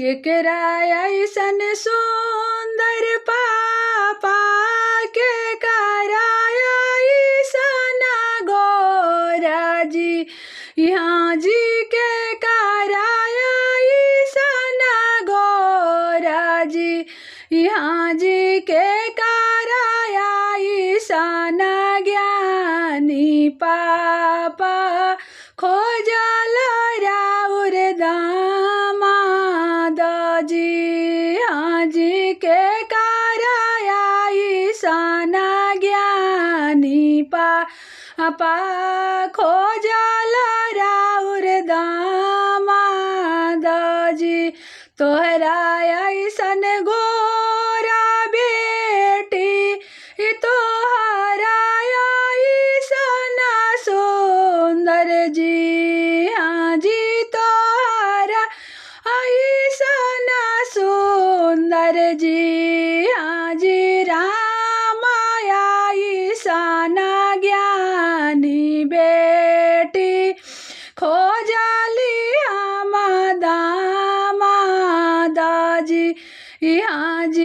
केकरा ऐसन सुंदर पापा के कराया ऐसन गोरा जी यहाँ जी के कराया ऐसन गोरा जी यहाँ जी के कराया ऐसन ज्ञानी पापा खोजल राउर दामाद जी हाँ जी के कराया ऐसन ज्ञानी पापा खोजल राउर दामाद जी तोहरा ऐसन गोरा बेटी तोहरा ऐसन सुंदर जी हाँ जी तोहरा ऐसन सुंदर जी हाँ जी रामाया ऐसन ज्ञानी बेटी खोजली हम दामाद जी यहाँ